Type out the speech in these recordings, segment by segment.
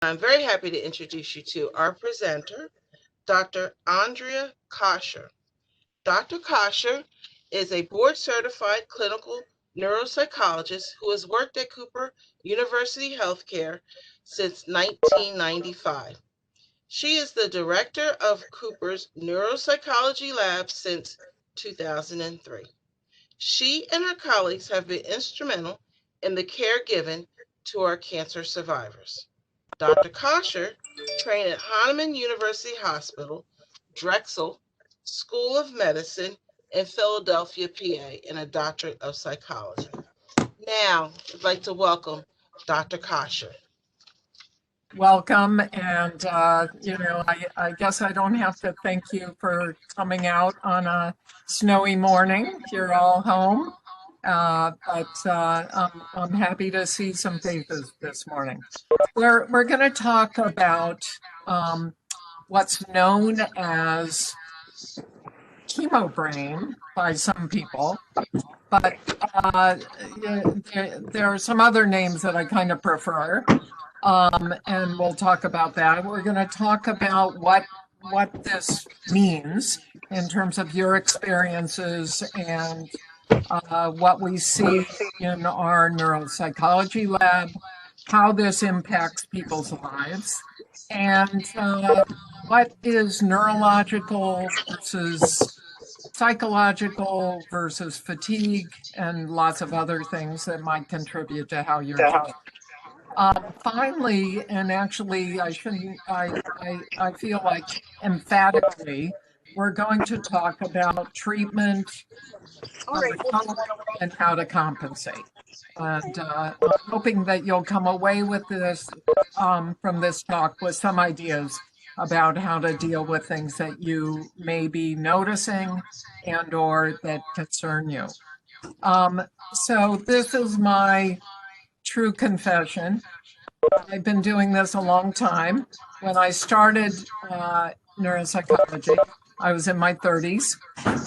I'm very happy to introduce you to our presenter, Dr. Andrea Kosher. Dr. Kosher is a board-certified clinical neuropsychologist who has worked at Cooper University Healthcare since 1995. She is the director of Cooper's Neuropsychology Lab since 2003. She and her colleagues have been instrumental in the care given to our cancer survivors. Dr. Kosher trained at Hahnemann University Hospital, Drexel School of Medicine in Philadelphia, PA, and a doctorate of psychology. Now, I'd like to welcome Dr. Kosher. Welcome, and I guess I don't have to thank you for coming out on a snowy morning. You're all home, but I'm happy to see some faces this morning. We're going to talk about what's known as Chemobrain by some people, but there are some other names that I kind of prefer. And we'll talk about that. We're going to talk about what this means in terms of your experiences and what we see in our neuropsychology lab, how this impacts people's lives, and what is neurological versus psychological versus fatigue, and lots of other things that might contribute to how you're doing. Finally, and actually I feel like emphatically, we're going to talk about treatment and how to compensate. And I'm hoping that you'll come away with this, from this talk, with some ideas about how to deal with things that you may be noticing and or that concern you. So this is my true confession. I've been doing this a long time. When I started neuropsychology, I was in my 30s,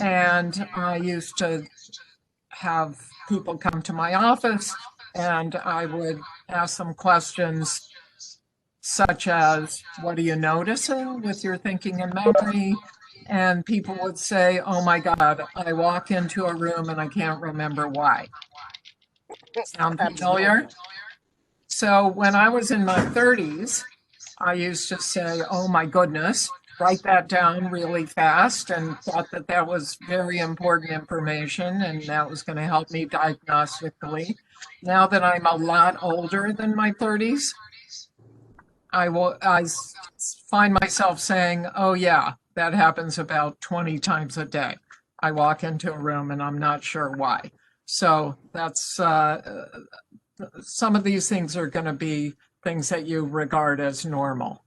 and I used to have people come to my office, and I would ask them questions such as, what are you noticing with your thinking and memory? And people would say, oh my God, I walk into a room and I can't remember why. Sound familiar? So when I was in my 30s, I used to say, oh my goodness, write that down really fast, and thought that that was very important information and that was going to help me diagnostically. Now that I'm a lot older than my 30s, I find myself saying, oh yeah, that happens about 20 times a day. I walk into a room and I'm not sure why. So that's some of these things are going to be things that you regard as normal.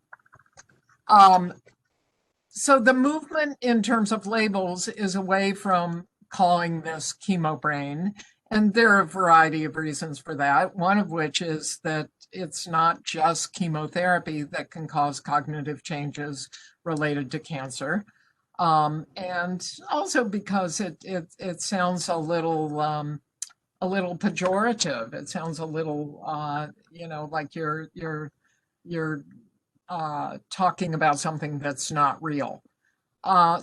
So the movement in terms of labels is away from calling this Chemobrain, and there are a variety of reasons for that, one of which is that it's not just chemotherapy that can cause cognitive changes related to cancer. And also because it sounds a little pejorative. It sounds a little, like you're talking about something that's not real.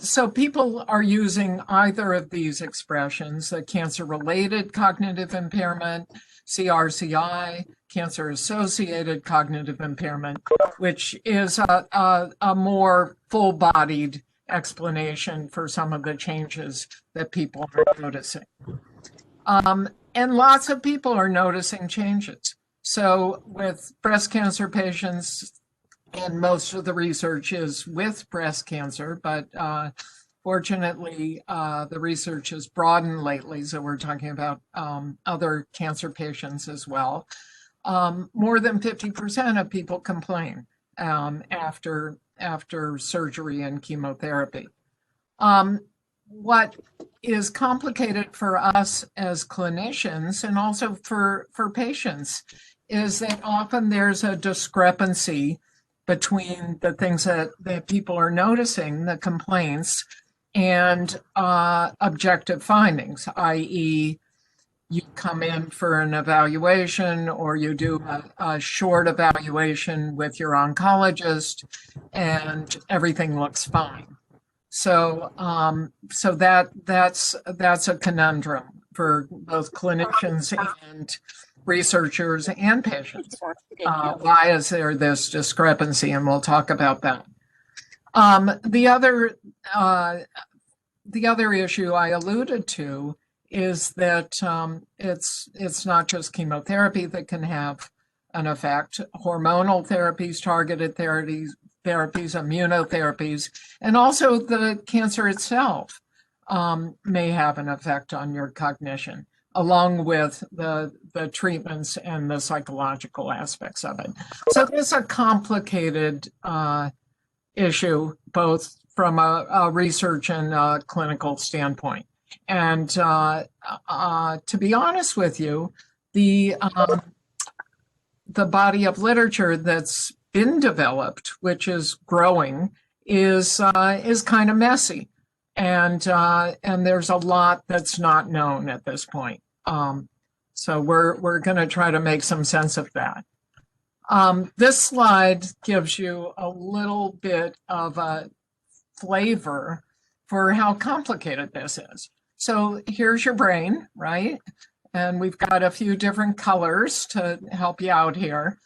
So people are using either of these expressions, the cancer-related cognitive impairment, CRCI, cancer-associated cognitive impairment, which is a more full-bodied explanation for some of the changes that people are noticing. And lots of people are noticing changes. So with breast cancer patients, and most of the research is with breast cancer, but fortunately, the research has broadened lately. So we're talking about other cancer patients as well. More than 50% of people complain after surgery and chemotherapy. What is complicated for us as clinicians and also for patients is that often there's a discrepancy between the things that people are noticing, the complaints, and objective findings, i.e., you come in for an evaluation, or you do a short evaluation with your oncologist, and everything looks fine. So, that's a conundrum for both clinicians and researchers and patients. Why is there this discrepancy? And we'll talk about that. The other issue I alluded to is that it's not just chemotherapy that can have an effect. Hormonal therapies, targeted therapies, immunotherapies, and also the cancer itself may have an effect on your cognition, along with the treatments and the psychological aspects of it. So it's a complicated issue, both from a research and a clinical standpoint. And to be honest with you, the body of literature that's been developed, which is growing, is kind of messy, and there's a lot that's not known at this point. So we're going to try to make some sense of that. This slide gives you a little bit of a flavor for how complicated this is. So here's your brain, right? And we've got a few different colors to help you out here.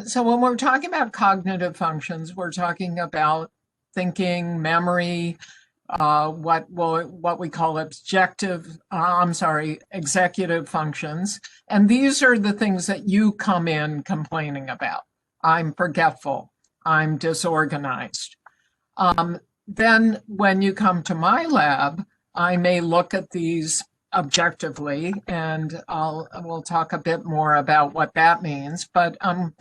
So when we're talking about cognitive functions, we're talking about thinking, memory, what we call executive functions. And these are the things that you come in complaining about. I'm forgetful. I'm disorganized. Then when you come to my lab, I may look at these objectively, and we'll talk a bit more about what that means, but I'm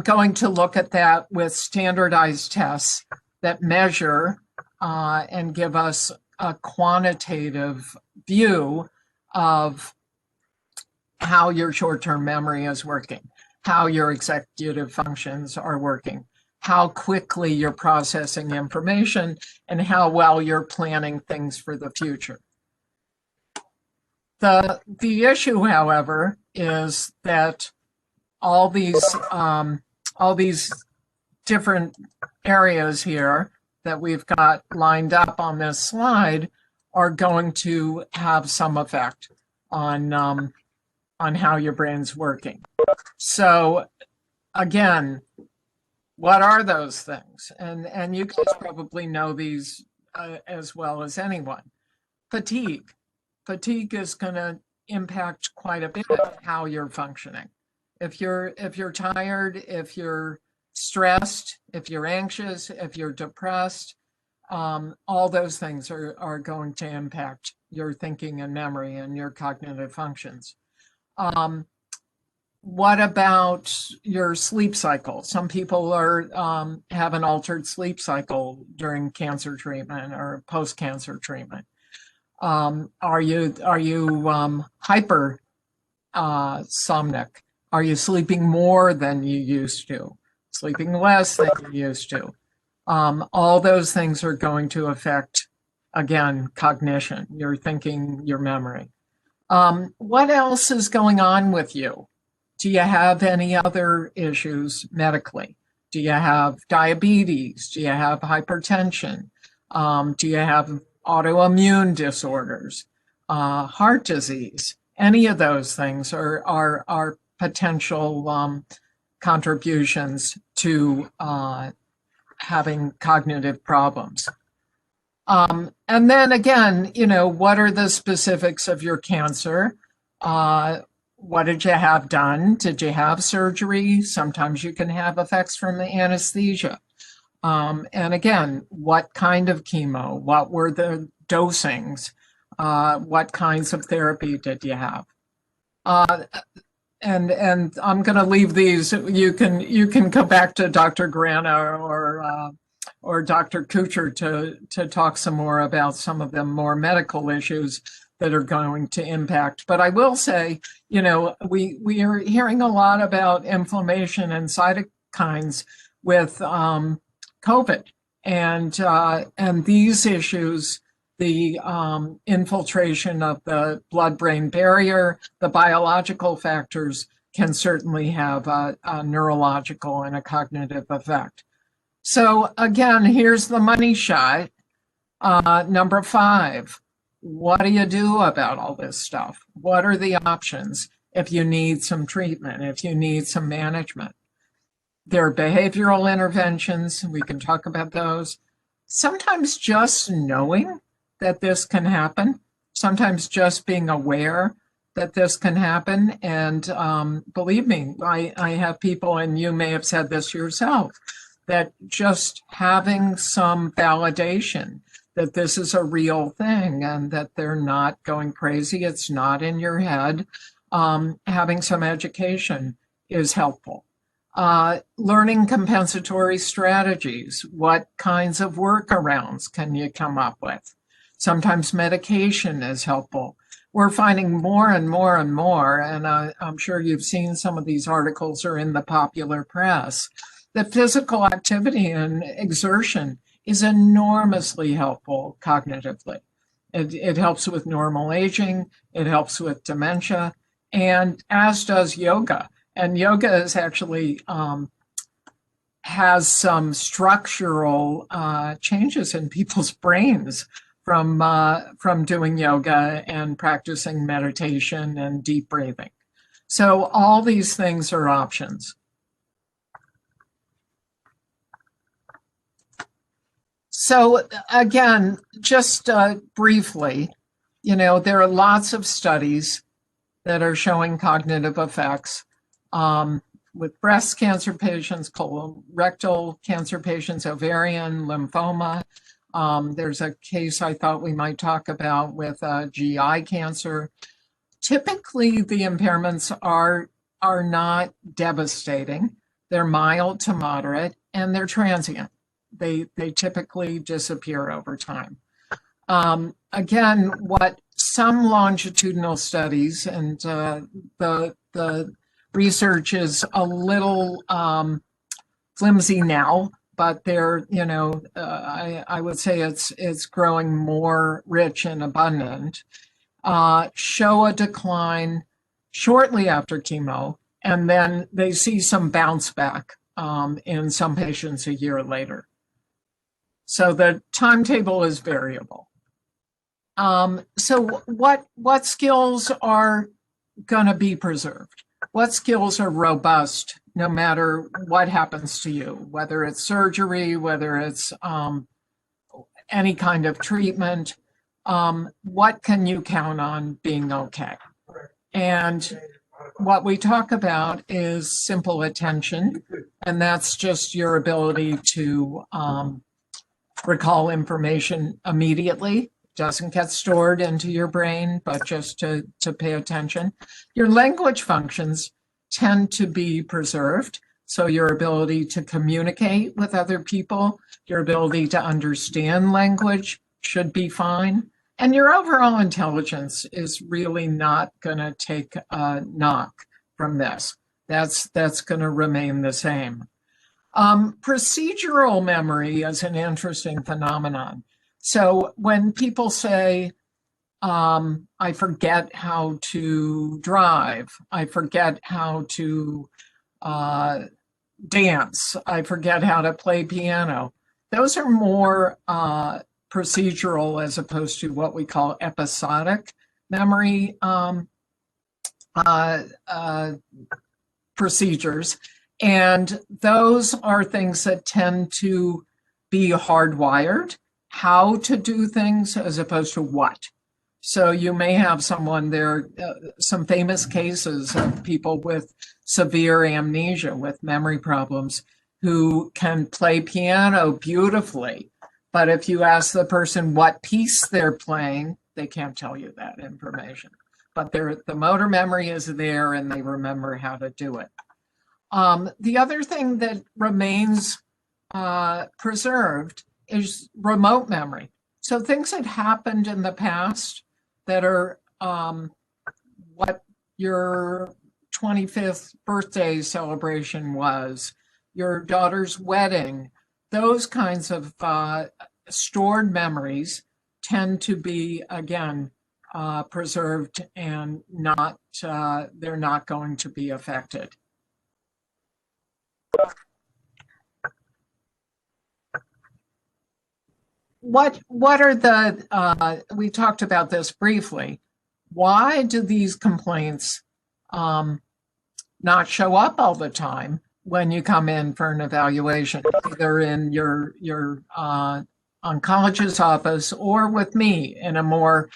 going to look at that with standardized tests that measure and give us a quantitative view of how your short-term memory is working, how your executive functions are working, how quickly you're processing information, and how well you're planning things for the future. The issue, however, is that all these different areas here that we've got lined up on this slide are going to have some effect on how your brain's working. So again, what are those things? And you guys probably know these as well as anyone. Fatigue. Fatigue is going to impact quite a bit of how you're functioning. If you're tired, if you're stressed, if you're anxious, if you're depressed, all those things are going to impact your thinking and memory and your cognitive functions. What about your sleep cycle? Some people have an altered sleep cycle during cancer treatment or post-cancer treatment. Are you hyper somnic? Are you sleeping more than you used to? Sleeping less than you used to? All those things are going to affect, again, cognition, your thinking, your memory. What else is going on with you? Do you have any other issues medically? Do you have diabetes? Do you have hypertension? Do you have autoimmune disorders, heart disease? Any of those things are potential contributions to having cognitive problems. And then again, what are the specifics of your cancer? What did you have done? Did you have surgery? Sometimes you can have effects from the anesthesia. And again, what kind of chemo? What were the dosings? What kinds of therapy did you have? And I'm going to leave these. You can come back to Dr. Grana or Dr. Kuchar to talk some more about some of the more medical issues that are going to impact. But I will say, we are hearing a lot about inflammation and cytokines with COVID, and these issues the infiltration of the blood-brain barrier, the biological factors can certainly have a neurological and a cognitive effect. So again, here's the money shot. Number 5, what do you do about all this stuff? What are the options if you need some treatment, if you need some management? There are behavioral interventions. We can talk about those. Sometimes just knowing that this can happen, sometimes just being aware that this can happen. And believe me, I have people, and you may have said this yourself, that just having some validation that this is a real thing and that they're not going crazy, it's not in your head, having some education is helpful. Learning compensatory strategies. What kinds of workarounds can you come up with? Sometimes medication is helpful. We're finding more and more and more, and I'm sure you've seen some of these articles are in the popular press, that physical activity and exertion is enormously helpful cognitively. It helps with normal aging, it helps with dementia, and as does yoga. And yoga is actually has some structural changes in people's brains from doing yoga and practicing meditation and deep breathing. So all these things are options. So again, just briefly, there are lots of studies that are showing cognitive effects with breast cancer patients, colorectal cancer patients, ovarian, lymphoma. There's a case I thought we might talk about with GI cancer. Typically, the impairments are not devastating. They're mild to moderate, and they're transient. They typically disappear over time. Again, what some longitudinal studies, and the research is a little flimsy now, but they're, I would say it's growing more rich and abundant, show a decline shortly after chemo, and then they see some bounce back in some patients a year later. So the timetable is variable. So what skills are going to be preserved? What skills are robust no matter what happens to you, whether it's surgery, whether it's any kind of treatment? What can you count on being okay? And what we talk about is simple attention, and that's just your ability to recall information immediately. Doesn't get stored into your brain, but just to pay attention. Your language functions tend to be preserved. So your ability to communicate with other people, your ability to understand language should be fine. And your overall intelligence is really not going to take a knock from this. That's going to remain the same. Procedural memory is an interesting phenomenon. So when people say, I forget how to drive, I forget how to dance, I forget how to play piano, those are more procedural as opposed to what we call episodic memory procedures. And those are things that tend to be hardwired, how to do things as opposed to what. So you may have someone, there are some famous cases of people with severe amnesia, with memory problems, who can play piano beautifully. But if you ask the person what piece they're playing, they can't tell you that information. But the motor memory is there and they remember how to do it. The other thing that remains preserved is remote memory. So things that happened in the past that are what your 25th birthday celebration was, your daughter's wedding, those kinds of stored memories tend to be, again, preserved and not, they're not going to be affected. What are the, we talked about this briefly. Why do these complaints not show up all the time when you come in for an evaluation, either in your oncologist's office or with me in a more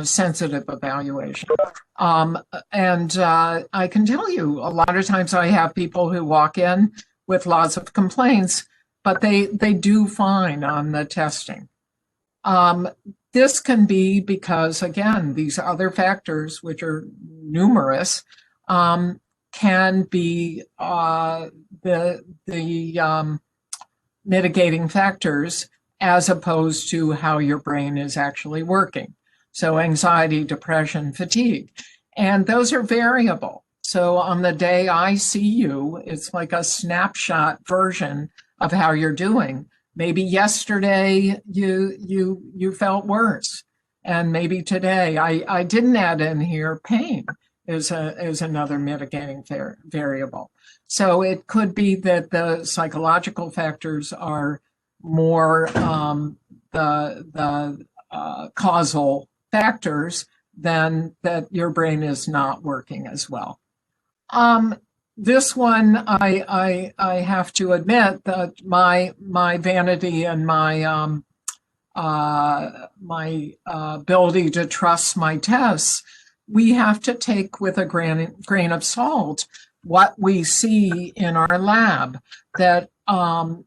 sensitive evaluation? And I can tell you, a lot of times I have people who walk in with lots of complaints, but they do fine on the testing. This can be because, again, these other factors, which are numerous, can be the mitigating factors as opposed to how your brain is actually working. So anxiety, depression, fatigue, and those are variable. So on the day I see you, it's like a snapshot version of how you're doing. Maybe yesterday you felt worse, and maybe today I didn't add in here pain is another mitigating variable. So it could be that the psychological factors are more the causal factors than that your brain is not working as well. This one, I have to admit that my vanity and my ability to trust my tests, we have to take with a grain of salt what we see in our lab, that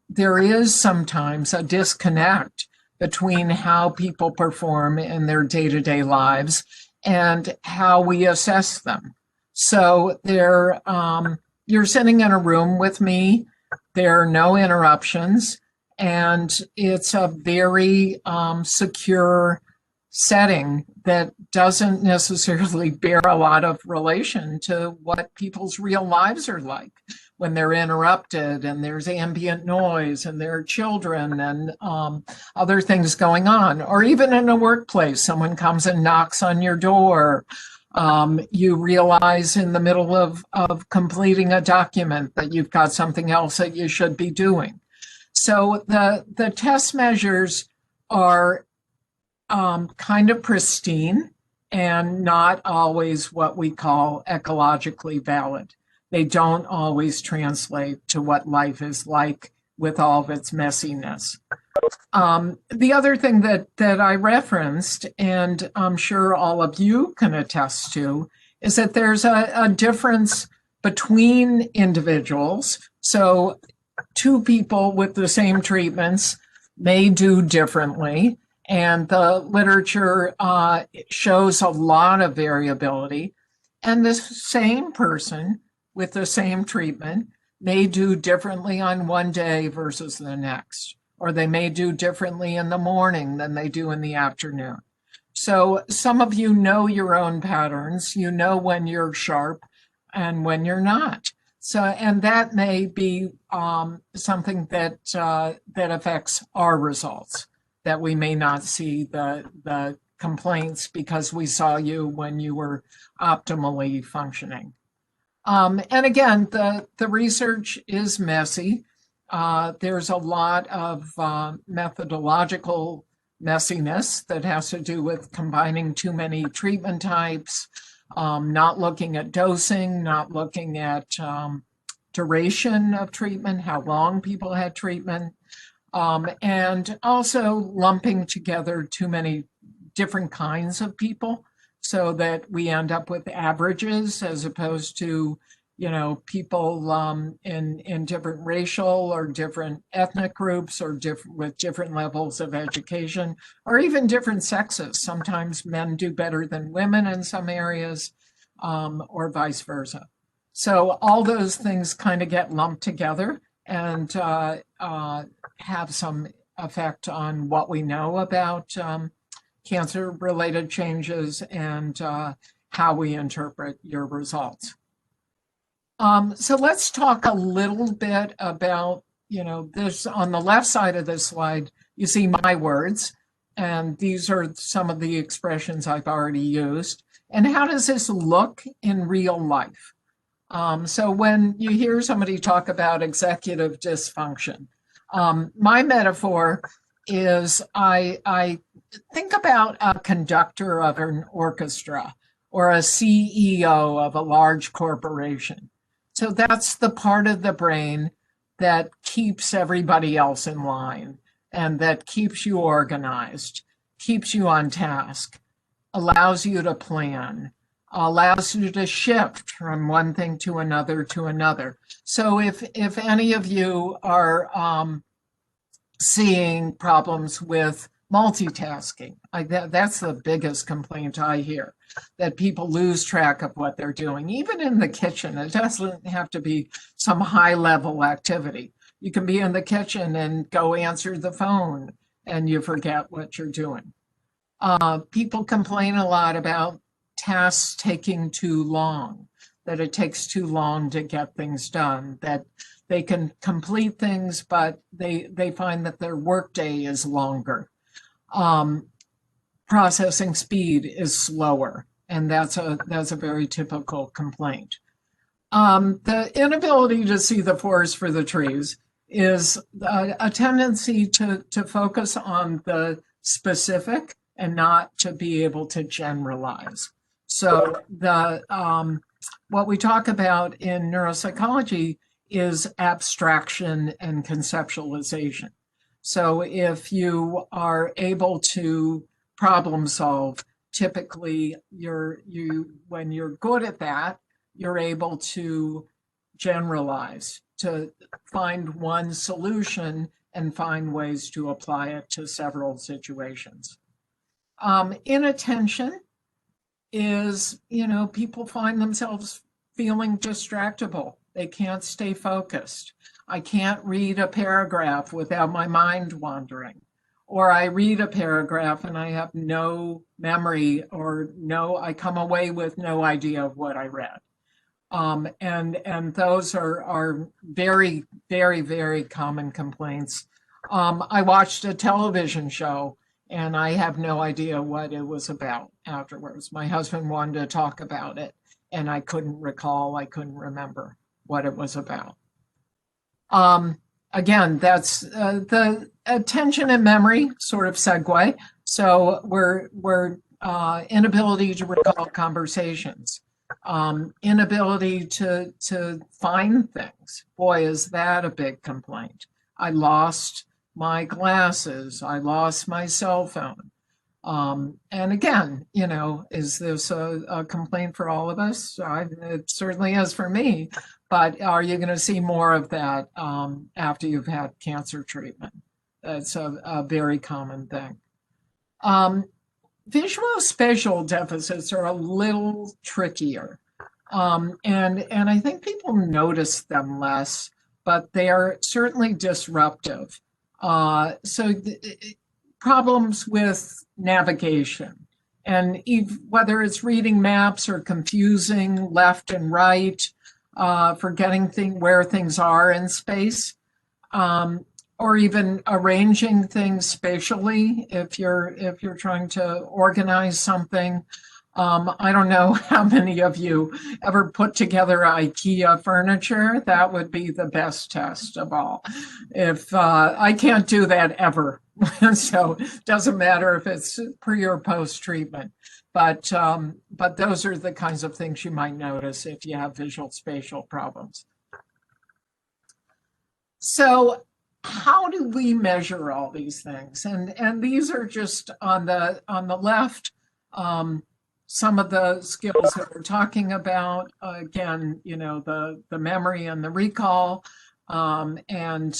there is sometimes a disconnect between how people perform in their day-to-day lives and how we assess them. So you're sitting in a room with me, there are no interruptions, and it's a very secure setting that doesn't necessarily bear a lot of relation to what people's real lives are like when they're interrupted and there's ambient noise and there are children and other things going on. Or even in a workplace, someone comes and knocks on your door. You realize in the middle of completing a document that you've got something else that you should be doing. So the test measures are kind of pristine and not always what we call ecologically valid. They don't always translate to what life is like with all of its messiness. The other thing that I referenced, and I'm sure all of you can attest to, is that there's a difference between individuals. So two people with the same treatments may do differently, and the literature shows a lot of variability. And the same person with the same treatment may do differently on one day versus the next, or they may do differently in the morning than they do in the afternoon. So some of you know your own patterns. You know when you're sharp and when you're not. So, and that may be something that affects our results, that we may not see the complaints because we saw you when you were optimally functioning. And again, the research is messy. There's a lot of methodological messiness that has to do with combining too many treatment types, not looking at dosing, not looking at duration of treatment, how long people had treatment, and also lumping together too many different kinds of people so that we end up with averages as opposed to, you know, people in different racial or different ethnic groups or with different levels of education, or even different sexes. Sometimes men do better than women in some areas, or vice versa. So all those things kind of get lumped together and have some effect on what we know about cancer-related changes and how we interpret your results. So let's talk a little bit about, you know, this on the left side of this slide, you see my words, And these are some of the expressions I've already used. And how does this look in real life? So when you hear somebody talk about executive dysfunction, my metaphor is I think about a conductor of an orchestra or a CEO of a large corporation. So that's the part of the brain that keeps everybody else in line and that keeps you organized, keeps you on task, allows you to plan, allows you to shift from one thing to another to another. So if any of you are seeing problems with multitasking, that's the biggest complaint I hear, that people lose track of what they're doing, even in the kitchen. It doesn't have to be some high level activity. You can be in the kitchen and go answer the phone and you forget what you're doing. People complain a lot about tasks taking too long, that it takes too long to get things done, that they can complete things, but they find that their workday is longer. Processing speed is slower, and that's a very typical complaint. The inability to see the forest for the trees is a tendency to focus on the specific and not to be able to generalize. So what we talk about in neuropsychology is abstraction and conceptualization. So if you are able to problem solve, typically when you're good at that, you're able to generalize, to find one solution and find ways to apply it to several situations. Inattention is, people find themselves feeling distractible. They can't stay focused. I can't read a paragraph without my mind wandering. Or I read a paragraph and I have no memory I come away with no idea of what I read. And those are very, very, very common complaints. I watched a television show and I have no idea what it was about afterwards. My husband wanted to talk about it and I couldn't remember what it was about. Again, that's the attention and memory sort of segue. So we're inability to recall conversations, inability to find things. Boy, is that a big complaint. I lost my glasses. I lost my cell phone. And again, is this a complaint for all of us? It certainly is for me. But are you going to see more of that after you've had cancer treatment? That's a very common thing. Visual-spatial deficits are a little trickier. And I think people notice them less, but they are certainly disruptive. Problems with navigation, and whether it's reading maps or confusing left and right, forgetting where things are in space, or even arranging things spatially if you're trying to organize something. I don't know how many of you ever put together IKEA furniture. That would be the best test of all. If I can't do that ever, so it doesn't matter if it's pre or post treatment. But those are the kinds of things you might notice if you have visual spatial problems. So how do we measure all these things? And these are just on the left, some of the skills that we're talking about. Again, the memory and the recall. And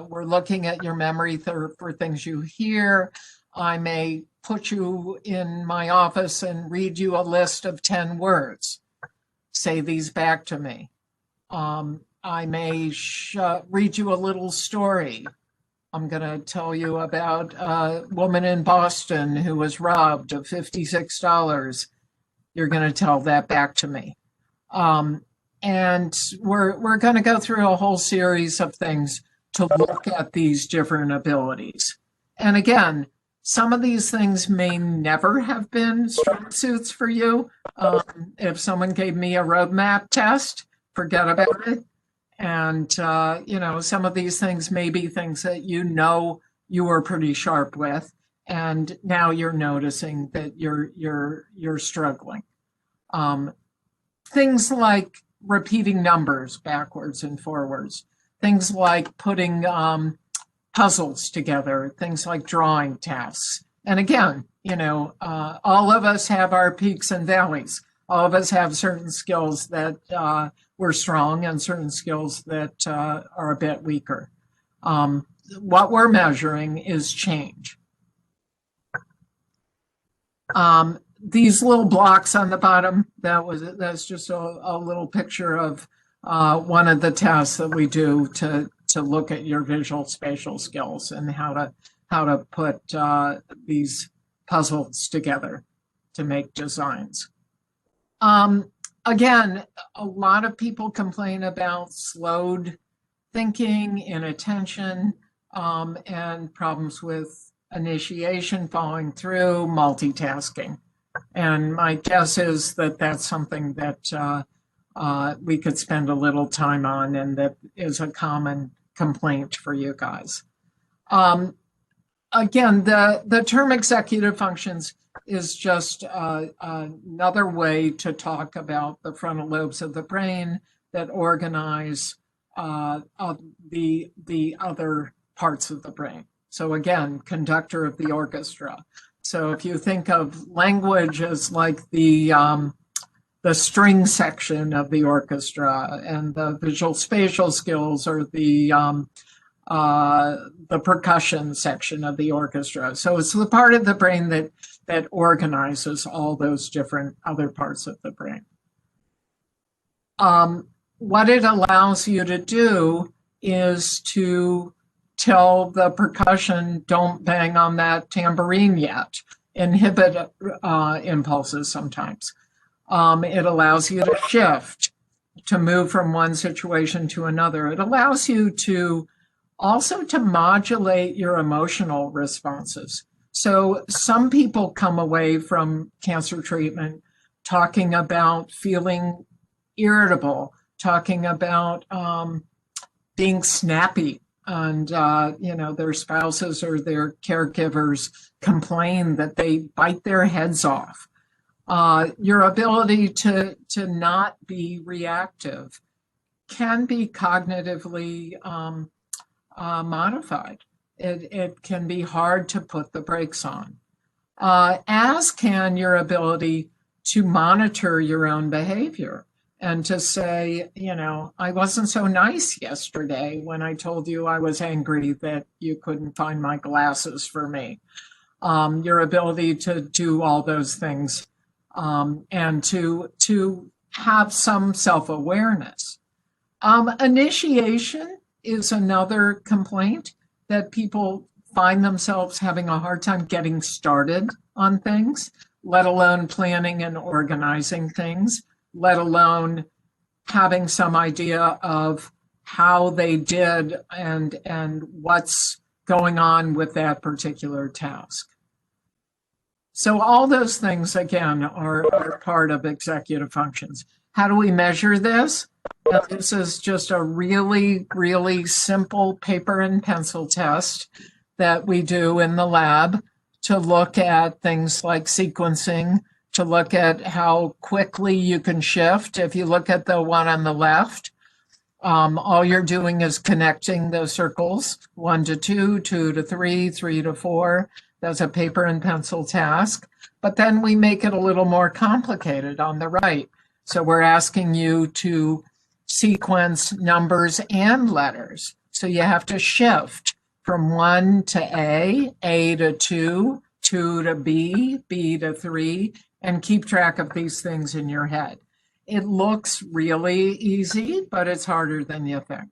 we're looking at your memory for things you hear. I may put you in my office and read you a list of 10 words. Say these back to me. I may read you a little story. I'm going to tell you about a woman in Boston who was robbed of $56. You're going to tell that back to me. And we're going to go through a whole series of things to look at these different abilities. And again, Some of these things may never have been strong suits for you. If someone gave me a roadmap test, forget about it. And, some of these things may be things that you were pretty sharp with, and now you're noticing that you're struggling. Things like repeating numbers backwards and forwards, things like putting puzzles together, things like drawing tasks. And again, all of us have our peaks and valleys. All of us have certain skills that we're strong and certain skills that are a bit weaker. What we're measuring is change. These little blocks on the bottom, that's just a little picture of one of the tests that we do to look at your visual spatial skills and how to put these puzzles together to make designs. Again, a lot of people complain about slowed thinking, inattention, and problems with initiation, following through, multitasking. And my guess is that that's something that we could spend a little time on, and that is a common complaint for you guys. Again, the term executive functions is just another way to talk about the frontal lobes of the brain that organize the other parts of the brain. So again, conductor of the orchestra. So if you think of language as like the string section of the orchestra, and the visual spatial skills are the percussion section of the orchestra. So it's the part of the brain that organizes all those different other parts of the brain. What it allows you to do is to tell the percussion, don't bang on that tambourine yet, inhibit impulses sometimes. It allows you to shift, to move from one situation to another. It allows you to also to modulate your emotional responses. So some people come away from cancer treatment talking about feeling irritable, talking about being snappy, and their spouses or their caregivers complain that they bite their heads off. Your ability to not be reactive can be cognitively modified. It can be hard to put the brakes on, as can your ability to monitor your own behavior and to say, I wasn't so nice yesterday when I told you I was angry that you couldn't find my glasses for me. Your ability to do all those things, and to have some self-awareness. Initiation is another complaint, that people find themselves having a hard time getting started on things, let alone planning and organizing things, let alone having some idea of how they did and what's going on with that particular task. So all those things, again, are part of executive functions. How do we measure this? Now, this is just a really, really simple paper and pencil test that we do in the lab to look at things like sequencing, to look at how quickly you can shift. If you look at the one on the left, all you're doing is connecting those circles, 1 to 2, 2 to 3, 3 to 4. That's a paper and pencil task. But then we make it a little more complicated on the right. So we're asking you to sequence numbers and letters. So you have to shift from 1 to A to 2, 2 to B, B to 3, and keep track of these things in your head. It looks really easy, but it's harder than you think.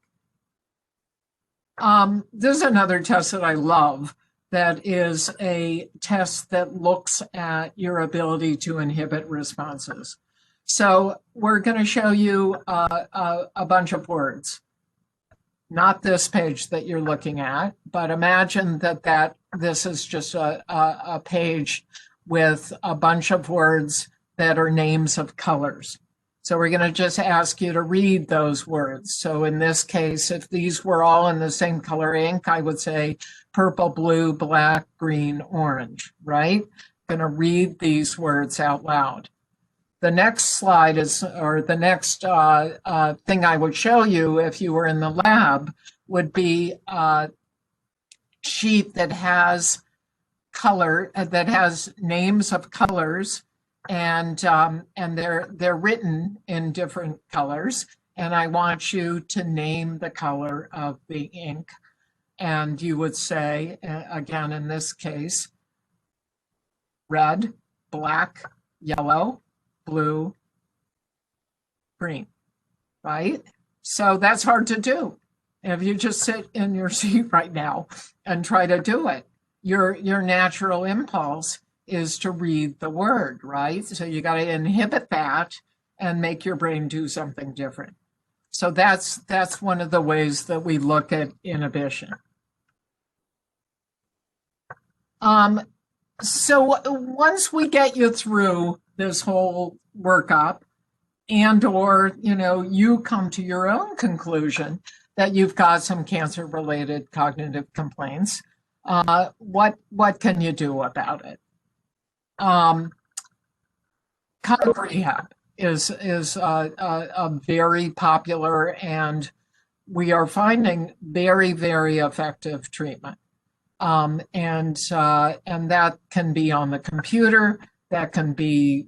There's another test that I love that is a test that looks at your ability to inhibit responses. So we're going to show you a bunch of words. Not this page that you're looking at, but imagine that this is just a page with a bunch of words that are names of colors. So we're going to just ask you to read those words. So in this case, if these were all in the same color ink, I would say purple, blue, black, green, orange, right? I'm going to read these words out loud. The next slide is, or the next thing I would show you if you were in the lab would be a sheet that has color, that has names of colors, and they're written in different colors. And I want you to name the color of the ink. And you would say, again, in this case, red, black, yellow, blue, green, right? So that's hard to do. If you just sit in your seat right now and try to do it, your natural impulse is to read the word, right? So you got to inhibit that and make your brain do something different. So that's one of the ways that we look at inhibition. So once we get you through this whole workup, and or you come to your own conclusion that you've got some cancer-related cognitive complaints, what can you do about it? Cog rehab is a very popular, and we are finding very, very effective treatment. And that can be on the computer, that can be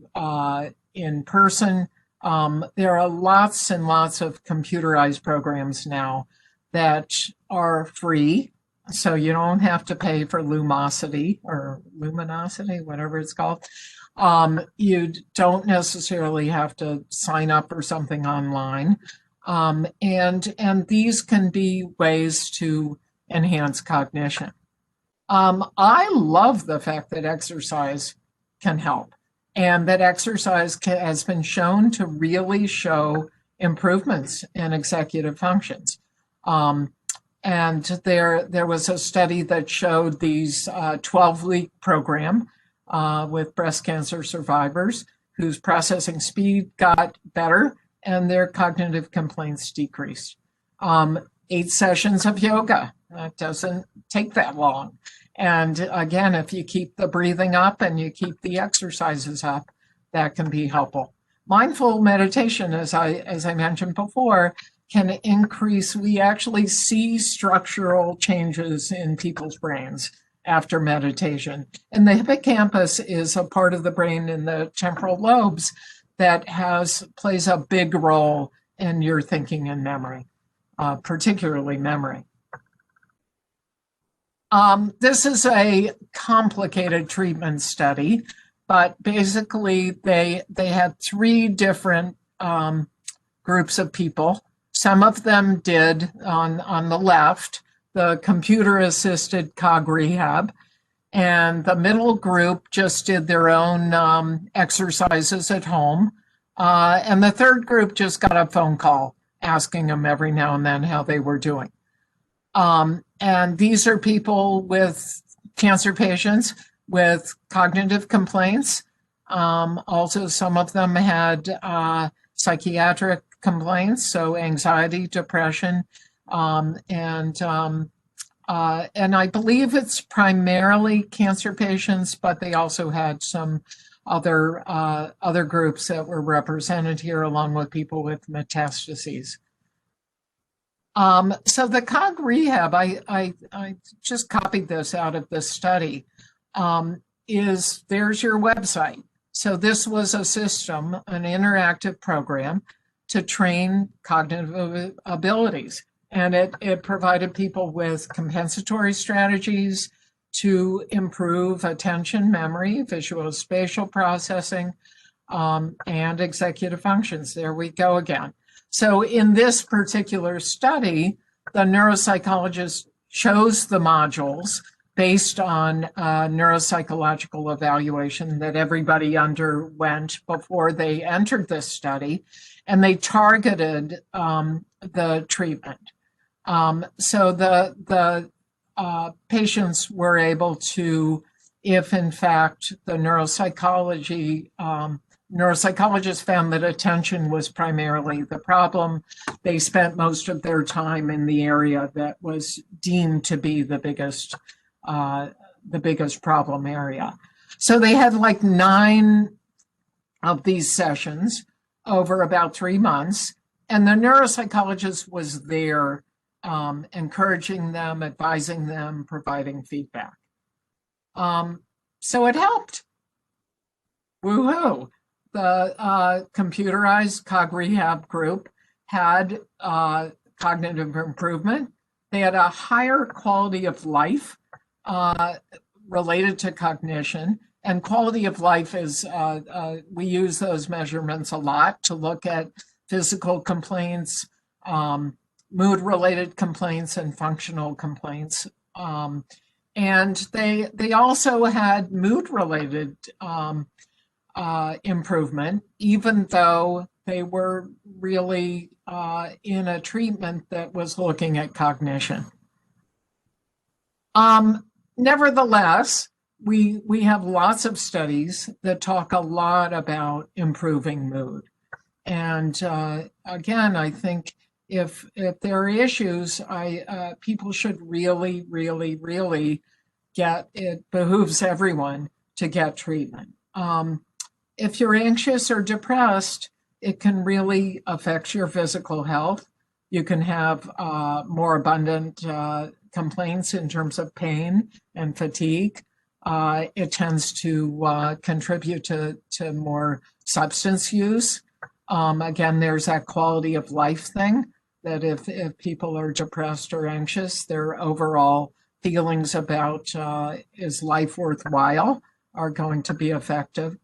in person. There are lots and lots of computerized programs now that are free, so you don't have to pay for Lumosity or Luminosity, whatever it's called. You don't necessarily have to sign up for something online. And these can be ways to enhance cognition. I love the fact that exercise can help, and that exercise has been shown to really show improvements in executive functions. And there was a study that showed these 12-week program with breast cancer survivors whose processing speed got better and their cognitive complaints decreased. 8 sessions of yoga, that doesn't take that long. And again, if you keep the breathing up and you keep the exercises up, that can be helpful. Mindful meditation, as I mentioned before, can increase, we actually see structural changes in people's brains after meditation. And the hippocampus is a part of the brain in the temporal lobes that plays a big role in your thinking and memory, particularly memory. This is a complicated treatment study, but basically they had 3 different groups of people. Some of them did on the left, the computer-assisted cog rehab, and the middle group just did their own exercises at home. And the third group just got a phone call asking them every now and then how they were doing. And these are people with cancer patients with cognitive complaints. Also, some of them had psychiatric complaints, so anxiety, depression, and I believe it's primarily cancer patients, but they also had some other groups that were represented here, along with people with metastases. So the cog rehab, I just copied this out of this study, there's your website. So this was a system, an interactive program to train cognitive abilities. And it provided people with compensatory strategies to improve attention, memory, visual spatial processing, and executive functions. There we go again. So in this particular study, the neuropsychologist chose the modules based on neuropsychological evaluation that everybody underwent before they entered this study, and they targeted the treatment. So the patients were able to, if in fact the neuropsychologists found that attention was primarily the problem, they spent most of their time in the area that was deemed to be the biggest problem area. So they had like 9 of these sessions over about 3 months, and the neuropsychologist was there encouraging them, advising them, providing feedback. So it helped. Woohoo! The computerized cog rehab group had cognitive improvement. They had a higher quality of life related to cognition. And quality of life is, we use those measurements a lot to look at physical complaints, mood-related complaints, and functional complaints. And they also had mood-related improvement, even though they were really in a treatment that was looking at cognition. Nevertheless, we have lots of studies that talk a lot about improving mood. And again, I think if there are issues, people should really, really, really it behooves everyone to get treatment. If you're anxious or depressed, it can really affect your physical health. You can have more abundant complaints in terms of pain and fatigue. It tends to contribute to more substance use. Again, there's that quality of life thing that if people are depressed or anxious, their overall feelings about is life worthwhile are going to be affected.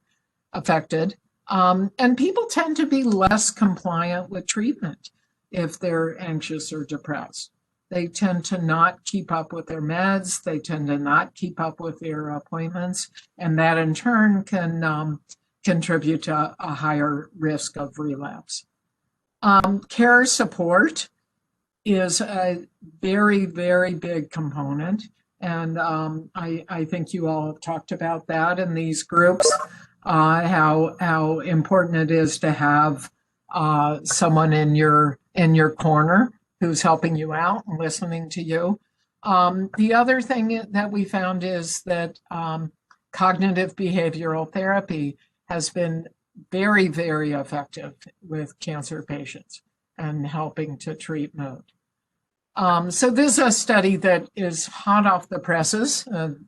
And people tend to be less compliant with treatment if they're anxious or depressed. They tend to not keep up with their meds. They tend to not keep up with their appointments. And that in turn can contribute to a higher risk of relapse. Care support is a very, very big component. And I think you all have talked about that in these groups, how important it is to have someone in your corner who's helping you out and listening to you. The other thing that we found is that cognitive behavioral therapy has been very, very effective with cancer patients and helping to treat mood. So this is a study that is hot off the presses,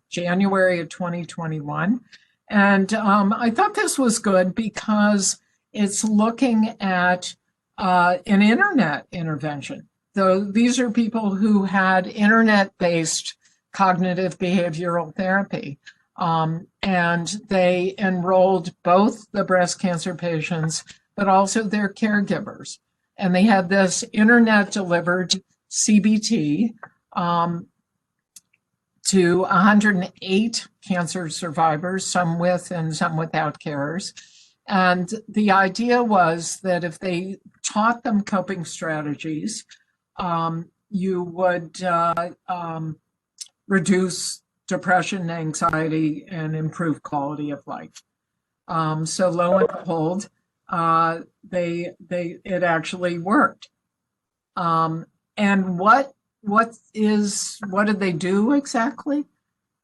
January of 2021. And I thought this was good because it's looking at an internet intervention. So these are people who had internet-based cognitive behavioral therapy. And they enrolled both the breast cancer patients, but also their caregivers. And they had this internet-delivered CBT to 108 cancer survivors, some with and some without carers. And the idea was that if they taught them coping strategies, you would reduce depression, anxiety, and improve quality of life. So lo and behold, it actually worked. And what did they do exactly?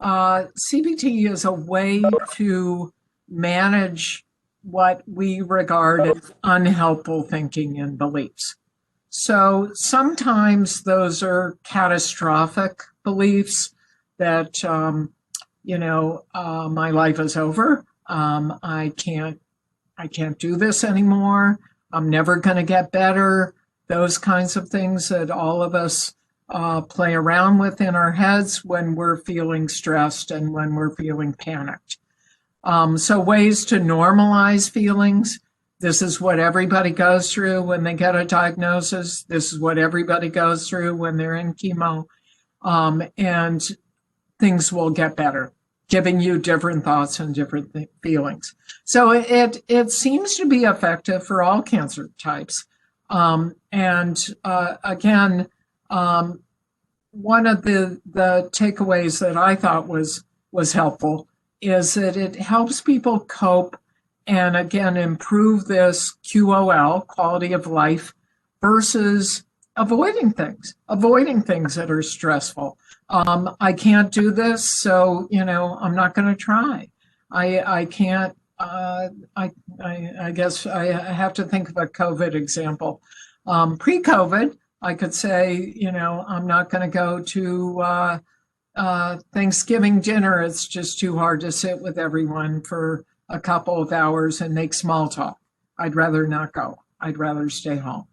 CBT is a way to manage what we regard as unhelpful thinking and beliefs. So sometimes those are catastrophic beliefs that, my life is over. I can't do this anymore. I'm never going to get better. Those kinds of things that all of us play around with in our heads when we're feeling stressed and when we're feeling panicked. So ways to normalize feelings. This is what everybody goes through when they get a diagnosis. This is what everybody goes through when they're in chemo. And things will get better, giving you different thoughts and different feelings. So it seems to be effective for all cancer types. Again, one of the takeaways that I thought was helpful is that it helps people cope and again improve this QOL, quality of life, versus avoiding things that are stressful. I can't do this, so I'm not going to try. I can't. I guess I have to think of a COVID example. Pre-COVID, I could say, I'm not going to go to Thanksgiving dinner. It's just too hard to sit with everyone for a couple of hours and make small talk. I'd rather not go. I'd rather stay home.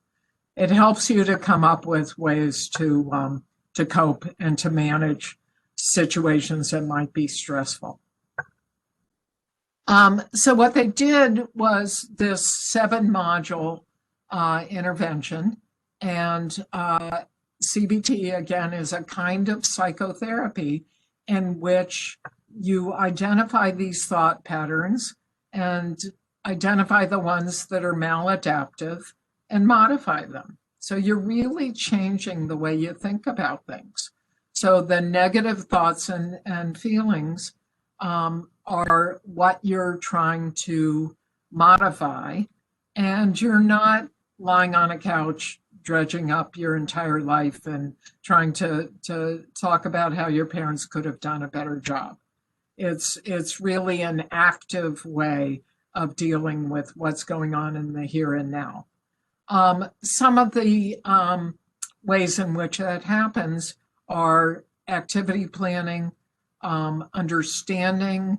It helps you to come up with ways to cope and to manage situations that might be stressful. So what they did was this 7-module intervention, and CBT, again, is a kind of psychotherapy in which you identify these thought patterns and identify the ones that are maladaptive and modify them. So you're really changing the way you think about things. So the negative thoughts and feelings are what you're trying to modify, and you're not lying on a couch dredging up your entire life and trying to talk about how your parents could have done a better job. It's really an active way of dealing with what's going on in the here and now. Some of the ways in which that happens are activity planning, understanding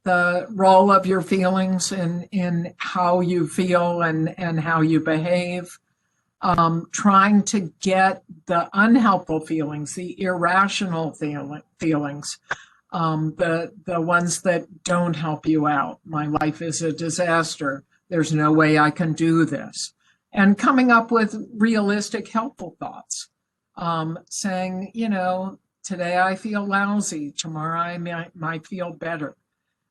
the role of your feelings in how you feel and how you behave, trying to get the unhelpful feelings, the irrational feelings, the ones that don't help you out. My life is a disaster. There's no way I can do this. And coming up with realistic, helpful thoughts, saying, today I feel lousy, tomorrow I might feel better.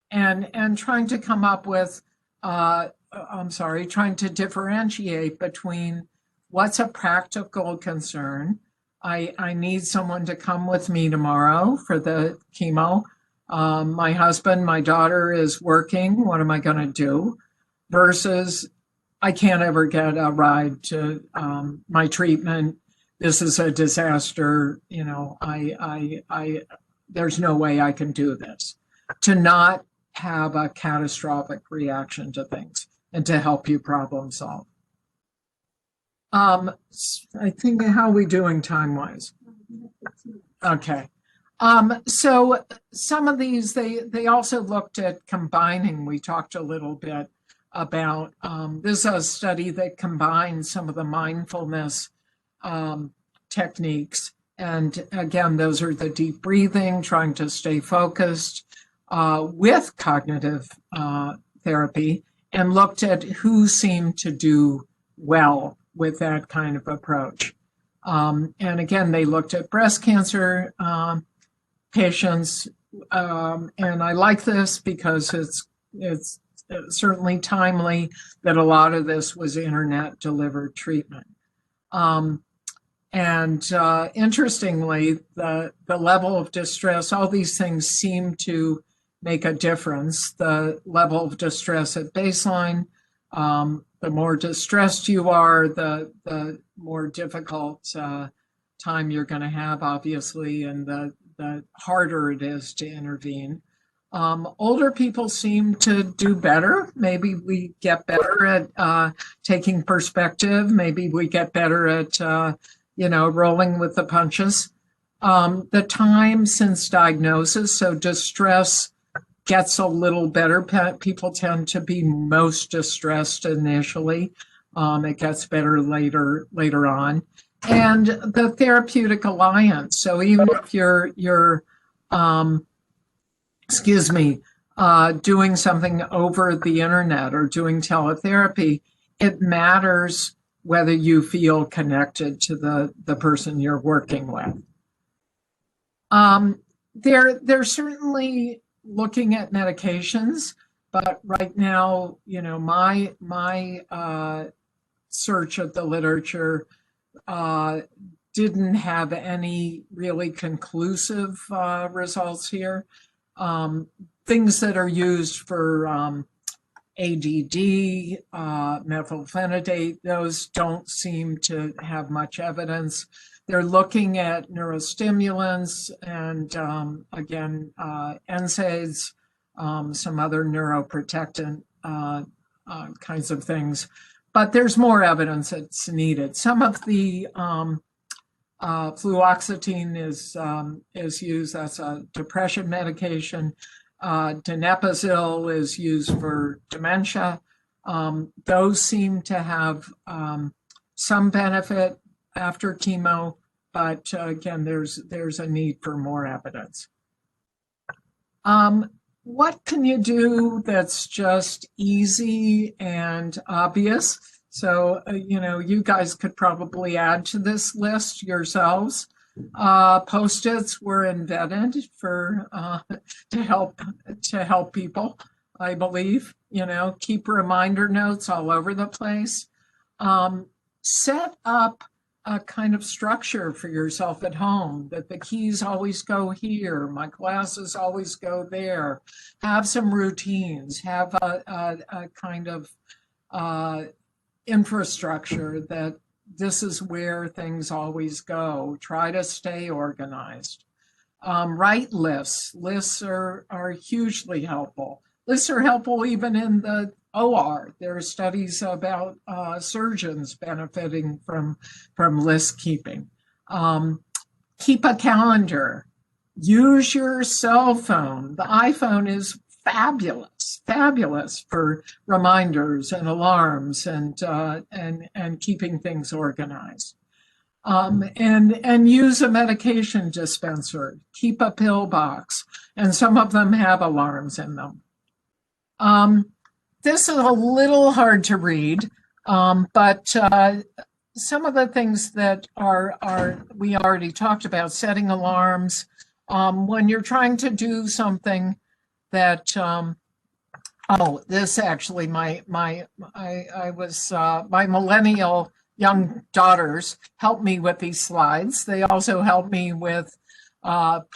And trying to come up with, trying to differentiate between what's a practical concern. I need someone to come with me tomorrow for the chemo. My husband, my daughter is working. What am I going to do? Versus, I can't ever get a ride to my treatment. This is a disaster. There's no way I can do this. To not have a catastrophic reaction to things and to help you problem solve. I think, how are we doing time-wise? Okay. So some of these, they also looked at combining. We talked a little bit about, this is a study that combines some of the mindfulness techniques. And again, those are the deep breathing, trying to stay focused, with cognitive therapy, and looked at who seemed to do well with that kind of approach. And again, they looked at breast cancer patients, and I like this because it's certainly timely that a lot of this was internet delivered treatment. And interestingly, the level of distress, all these things seem to make a difference. The level of distress at baseline, the more distressed you are, the more difficult time you're going to have, obviously, and the harder it is to intervene. Older people seem to do better. Maybe we get better at taking perspective. Maybe we get better at, rolling with the punches. The time since diagnosis, so distress gets a little better. People tend to be most distressed initially. It gets better later on. And the therapeutic alliance. So even if you're doing something over the internet or doing teletherapy, it matters whether you feel connected to the person you're working with. They're certainly looking at medications, but right now, my search of the literature didn't have any really conclusive results here. Things that are used for ADD, methylphenidate, those don't seem to have much evidence. They're looking at neurostimulants and, again, NSAIDs, some other neuroprotectant kinds of things. But there's more evidence that's needed. Some of the fluoxetine is used as a depression medication. Donepezil is used for dementia. Those seem to have some benefit after chemo, but again, there's a need for more evidence. What can you do that's just easy and obvious? So, you guys could probably add to this list yourselves. Post-its were invented for to help people, I believe. Keep reminder notes all over the place. Set up a kind of structure for yourself at home, that the keys always go here, my glasses always go there. Have some routines, have a kind of infrastructure that this is where things always go. Try to stay organized. Write lists. Lists are hugely helpful. Lists are helpful even in the OR. There are studies about surgeons benefiting from list keeping. Keep a calendar. Use your cell phone. The iPhone is fabulous for reminders and alarms and keeping things organized. And use a medication dispenser. Keep a pill box, and some of them have alarms in them. This is a little hard to read, but some of the things that we already talked about: setting alarms when you're trying to do something that this actually my millennial young daughters helped me with these slides. They also helped me with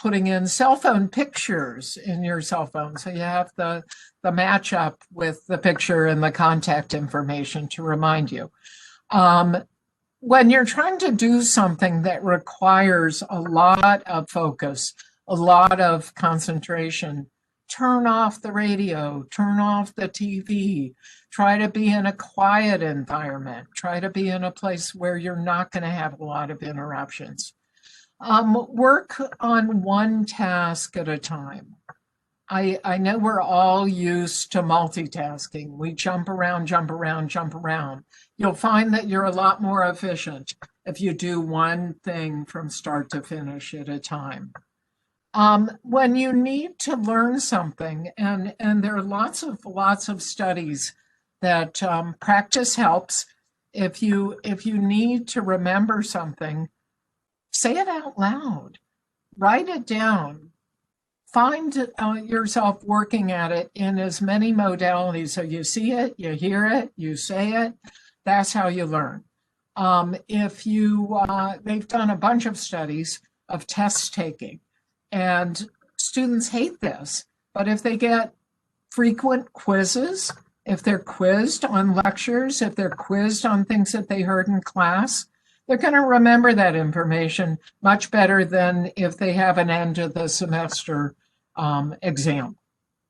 putting in cell phone pictures in your cell phone, so you have the match up with the picture and the contact information to remind you. When you're trying to do something that requires a lot of focus, a lot of concentration, turn off the radio, turn off the TV, try to be in a quiet environment, try to be in a place where you're not going to have a lot of interruptions. Work on one task at a time. I know we're all used to multitasking. We jump around. You'll find that you're a lot more efficient if you do one thing from start to finish at a time. When you need to learn something, and there are lots of studies that practice helps. If you need to remember something, say it out loud, write it down, find yourself working at it in as many modalities. So you see it, you hear it, you say it. That's how you learn. They've done a bunch of studies of test taking. And students hate this, but if they get frequent quizzes, if they're quizzed on lectures, if they're quizzed on things that they heard in class, they're going to remember that information much better than if they have an end of the semester exam.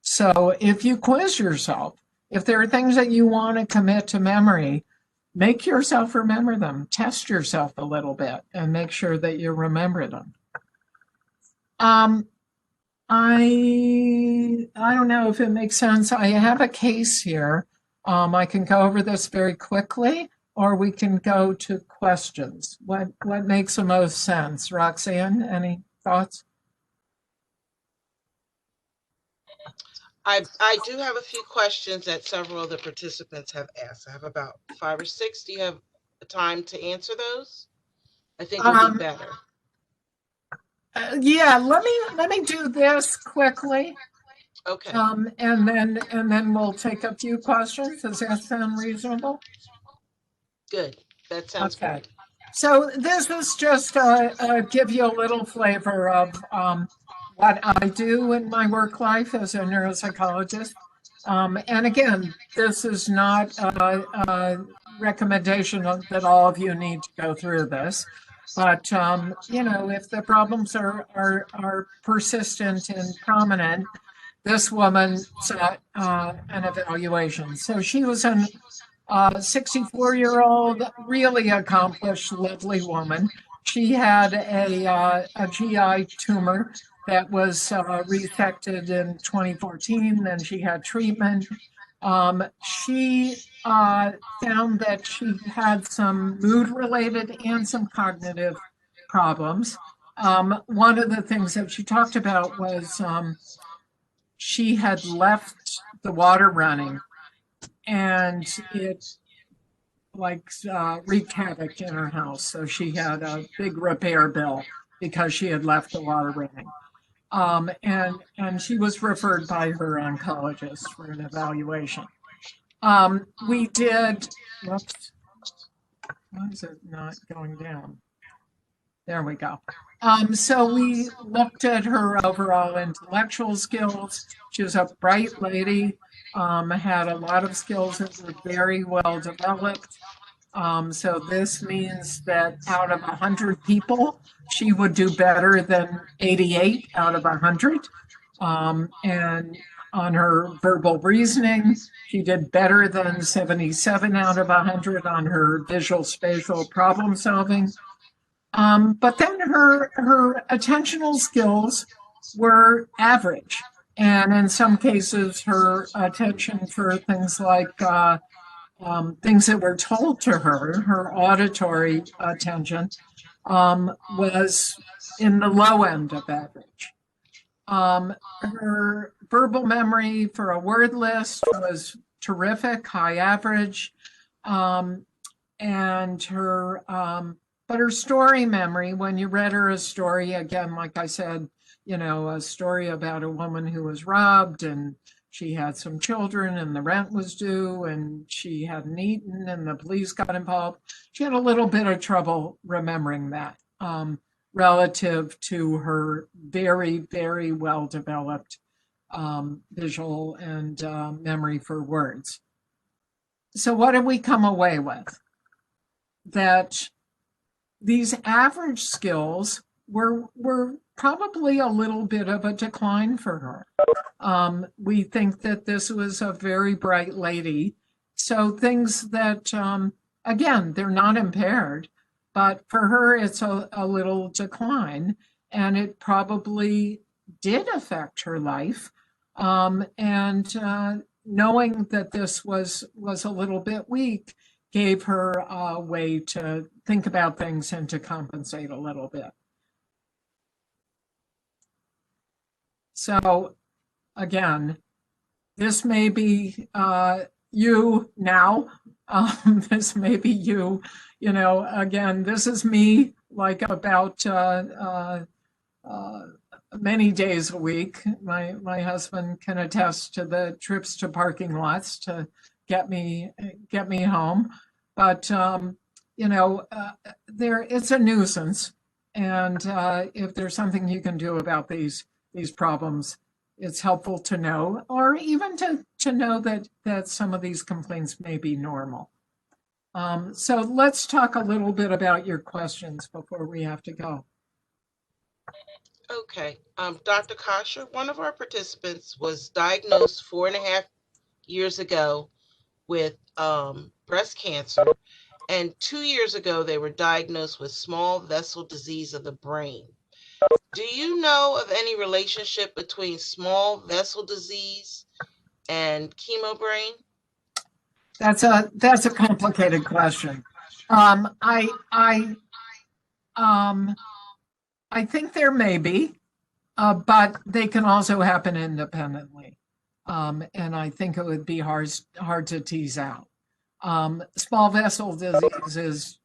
So if you quiz yourself, if there are things that you want to commit to memory, make yourself remember them. Test yourself a little bit and make sure that you remember them. I don't know if it makes sense. I have a case here. I can go over this very quickly, or we can go to questions. What makes the most sense? Roxanne, any thoughts? I do have a few questions that several of the participants have asked. I have about 5 or 6. Do you have time to answer those? I think it would be better. Yeah, let me do this quickly. Okay. And then we'll take a few questions. Does that sound reasonable? Good. That sounds good. So this is just give you a little flavor of what I do in my work life as a neuropsychologist. And again, this is not a recommendation that all of you need to go through this. But if the problems are persistent and prominent, this woman sought an evaluation. So she was an 64-year-old, really accomplished, lovely woman. She had a GI tumor that was resected in 2014, then she had treatment. She found that she had some mood related and some cognitive problems. One of the things that she talked about was she had left the water running and it wreaked havoc in her house. So she had a big repair bill because she had left the water running. And she was referred by her oncologist for an evaluation. We did, whoops, why is it not going down? There we go. So we looked at her overall intellectual skills. She was a bright lady, had a lot of skills that were very well developed. So this means that out of 100 people, she would do better than 88 out of 100. And on her verbal reasoning, she did better than 77 out of 100 on her visual spatial problem solving. But then her attentional skills were average. And in some cases, her attention for things like things that were told to her, her auditory attention, was in the low end of average. Her verbal memory for a word list was terrific, high average. And her but her story memory, when you read her a story, again, like I said, a story about a woman who was robbed and she had some children and the rent was due and she hadn't eaten and the police got involved. She had a little bit of trouble remembering that relative to her very, very well-developed visual and memory for words. So what did we come away with? That these average skills were probably a little bit of a decline for her. We think that this was a very bright lady. So things that, again, they're not impaired, but for her, it's a little decline. And it probably did affect her life. And knowing that this was a little bit weak gave her a way to think about things and to compensate a little bit. So again, this may be you now. This may be you, again, this is me like about many days a week. My husband can attest to the trips to parking lots to get me home. But it's a nuisance, and if there's something you can do about these problems, it's helpful to know, or even to know that some of these complaints may be normal. So let's talk a little bit about your questions before we have to go. Okay, Dr. Kosher, one of our participants was diagnosed 4.5 years ago with breast cancer, and 2 years ago they were diagnosed with small vessel disease of the brain. Do you know of any relationship between small vessel disease and Chemobrain? That's a complicated question. I think there may be, but they can also happen independently. And I think it would be hard to tease out. Small vessel disease is,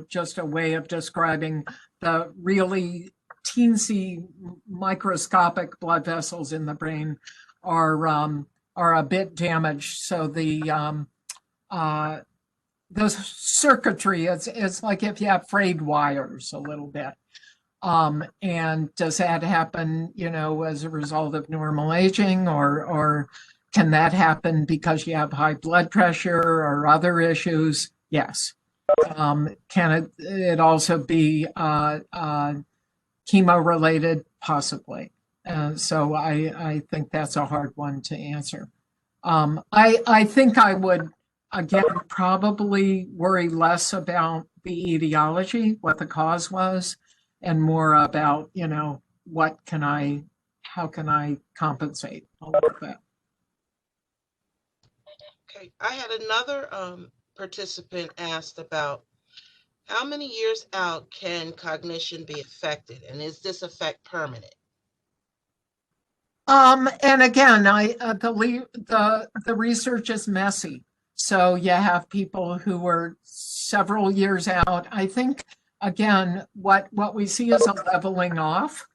just a way of describing the really teensy microscopic blood vessels in the brain are a bit damaged. So the the circuitry, it's like if you have frayed wires a little bit. And does that happen, as a result of normal aging, or can that happen because you have high blood pressure or other issues? Yes. Can it also be chemo related? Possibly. So I think that's a hard one to answer. I think I would, again, probably worry less about the etiology, what the cause was, and more about, how can I compensate a little bit. Okay, I had another participant asked about how many years out can cognition be affected, and is this effect permanent? And again, the research is messy. So you have people who are several years out. I think again, what we see is a leveling off.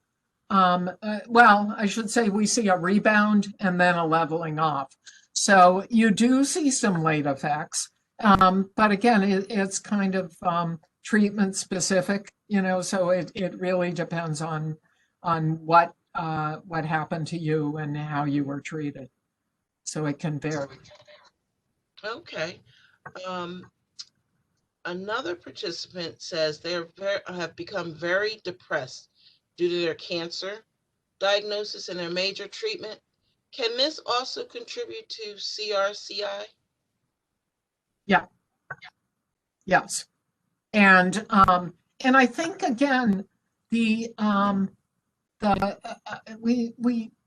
Well, I should say we see a rebound and then a leveling off. So you do see some late effects, but again, it's kind of treatment specific. So it really depends on what happened to you and how you were treated. So it can vary. Okay. Another participant says they have become very depressed due to their cancer diagnosis and their major treatment. Can this also contribute to CRCI? Yeah. Yes. And I think again, we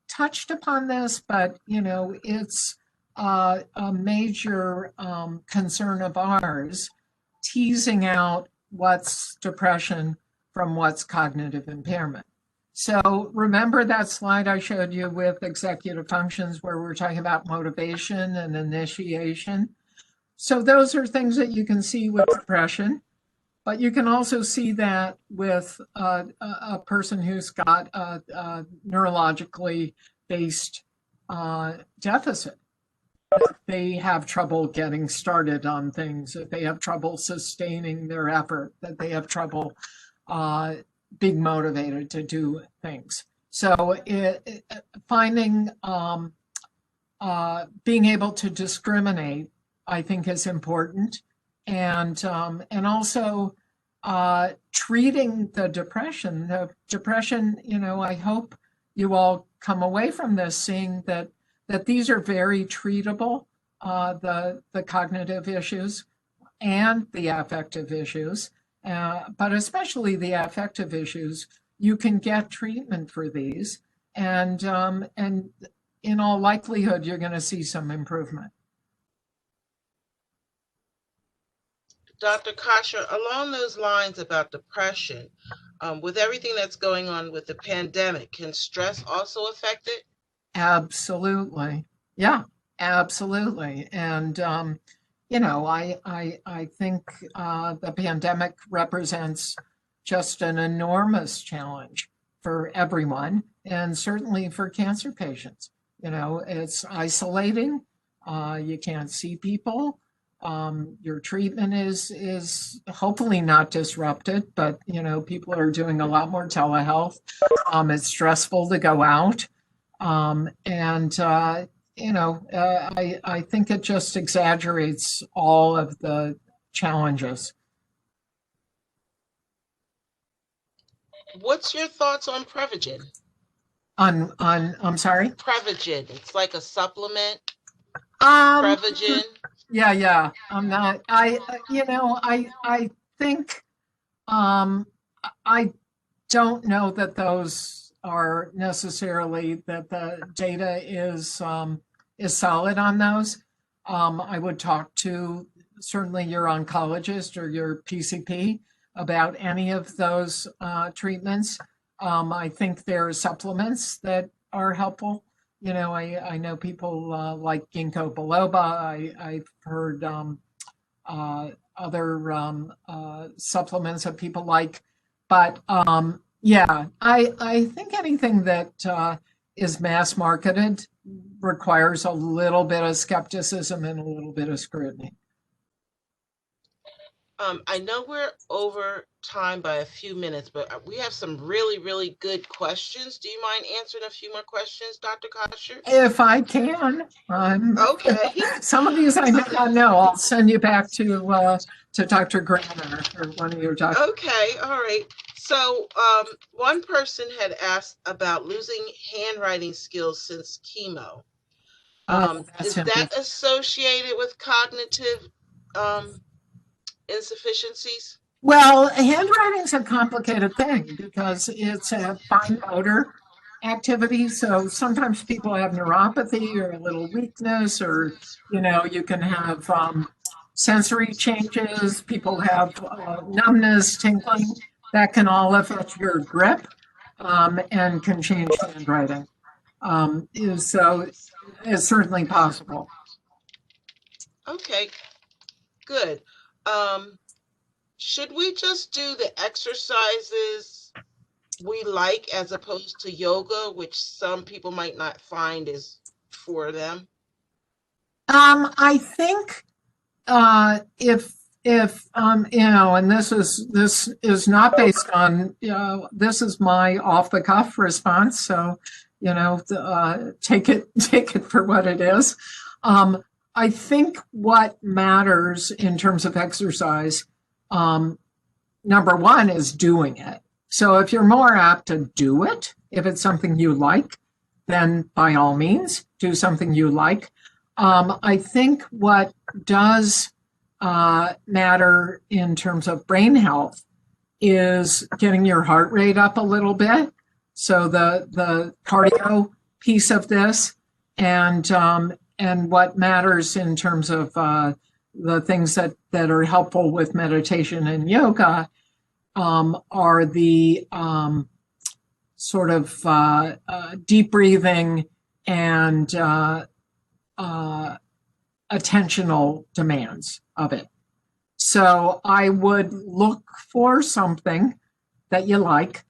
touched upon this, but it's a major concern of ours, teasing out what's depression from what's cognitive impairment. So remember that slide I showed you with executive functions where we're talking about motivation and initiation? So those are things that you can see with depression, but you can also see that with a person who's got a neurologically based deficit. They have trouble getting started on things, that they have trouble sustaining their effort, that they have trouble being motivated to do things. So finding, being able to discriminate, I think, is important. And also treating the depression. The depression, I hope you all come away from this seeing that these are very treatable, the cognitive issues and the affective issues, but especially the affective issues. You can get treatment for these, and in all likelihood, you're going to see some improvement. Dr. Kasher, along those lines about depression, with everything that's going on with the pandemic, can stress also affect it? Absolutely. Yeah, absolutely. And, I think the pandemic represents just an enormous challenge for everyone, and certainly for cancer patients. It's isolating. You can't see people. Your treatment is hopefully not disrupted, but people are doing a lot more telehealth. It's stressful to go out, and I think it just exaggerates all of the challenges. What's your thoughts on Prevagen? I'm sorry? Prevagen. It's like a supplement. Um, Prevagen. yeah. I'm not. I think I don't know that those are necessarily that the data is solid on those. I would talk to certainly your oncologist or your PCP about any of those treatments. I think there are supplements that are helpful. I know people like ginkgo biloba. I've heard other supplements that people like. But yeah, I think anything that is mass marketed requires a little bit of skepticism and a little bit of scrutiny. I know we're over time by a few minutes, but we have some really, really good questions. Do you mind answering a few more questions, Dr. Kosher? If I can, Okay. some of these I may not know. I'll send you back to Dr. Granner or one of your doctors. Okay, all right. So, one person had asked about losing handwriting skills since chemo. That's Is that interesting. associated with cognitive um, insufficiencies? Well, handwriting's a complicated thing because it's a fine motor activity. So sometimes people have neuropathy or a little weakness, or you can have sensory changes. People have numbness, tingling. That can all affect your grip and can change handwriting. So it's certainly possible. Okay, good. Um, should we just do the exercises we like as opposed to yoga, which some people might not find is for them? I think if and this is not based on this is my off the cuff response, so take it for what it is. I think what matters in terms of exercise, number one, is doing it. So if you're more apt to do it, if it's something you like, then by all means do something you like. I think what does matter in terms of brain health is getting your heart rate up a little bit. So the cardio piece of this, and what matters in terms of the things that are helpful with meditation and yoga are the sort of deep breathing and attentional demands of it. So I would look for something that you like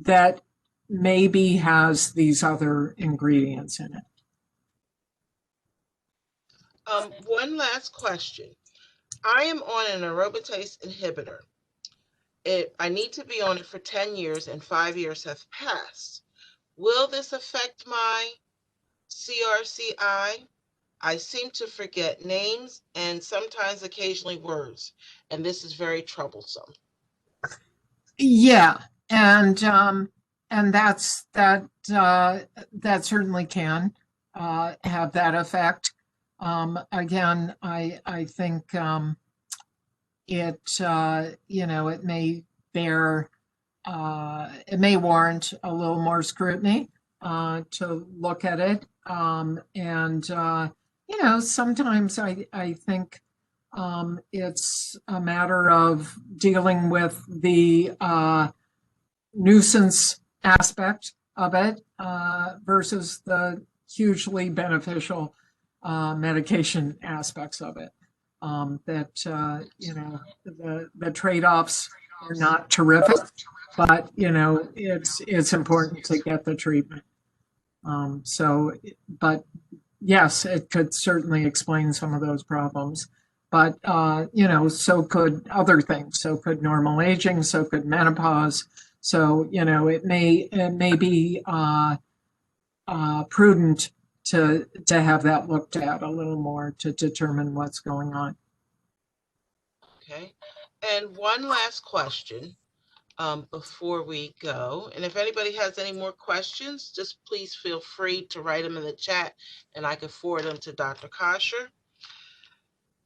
that maybe has these other ingredients in it. One last question. I am on an aromatase inhibitor. I need to be on it for 10 years and 5 years have passed. Will this affect my CRCI? I seem to forget names and sometimes occasionally words, and this is very troublesome. Yeah, and that certainly can have that effect. Again, I think it it may bear it may warrant a little more scrutiny to look at it, and sometimes I think it's a matter of dealing with the nuisance aspect of it versus the hugely beneficial medication aspects of it. The trade-offs are not terrific, but it's important to get the treatment. But yes, it could certainly explain some of those problems. But so could other things. So could normal aging. So could menopause. So it may be prudent to have that looked at a little more to determine what's going on. Okay. And one last question before we go. And if anybody has any more questions, just please feel free to write them in the chat and I can forward them to Dr. Kosher.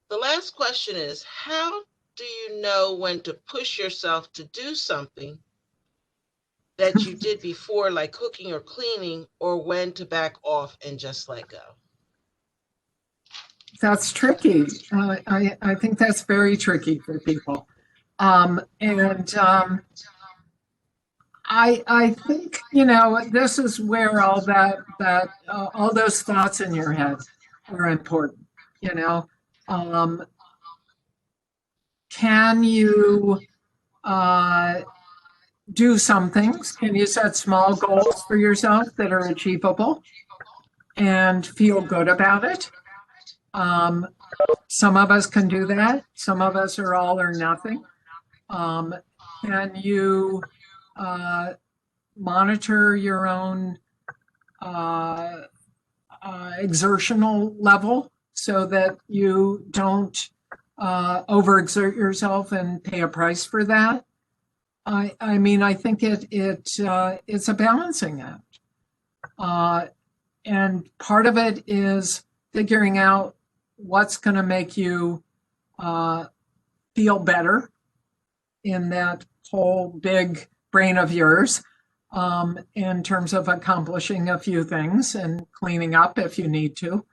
The last question is, how do you know when to push yourself to do something that you did before, like cooking or cleaning, or when to back off and just let go? That's tricky. I think that's very tricky for people. I think this is where all all those thoughts in your head are important. Can you do some things? Can you set small goals for yourself that are achievable and feel good about it? Some of us can do that. Some of us are all or nothing. Can you monitor your own exertional level so that you don't overexert yourself and pay a price for that? I mean, I think it's a balancing act. And part of it is figuring out what's going to make you feel better in that whole big brain of yours, in terms of accomplishing a few things and cleaning up if you need to,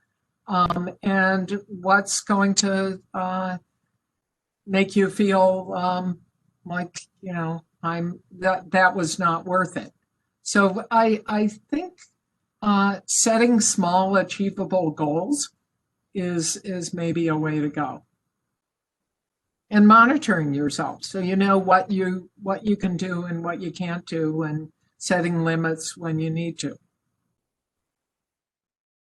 and what's going to make you feel like, you know, that was not worth it. So I think setting small achievable goals is maybe a way to go. And monitoring yourself so you know what you can do and what you can't do, and setting limits when you need to.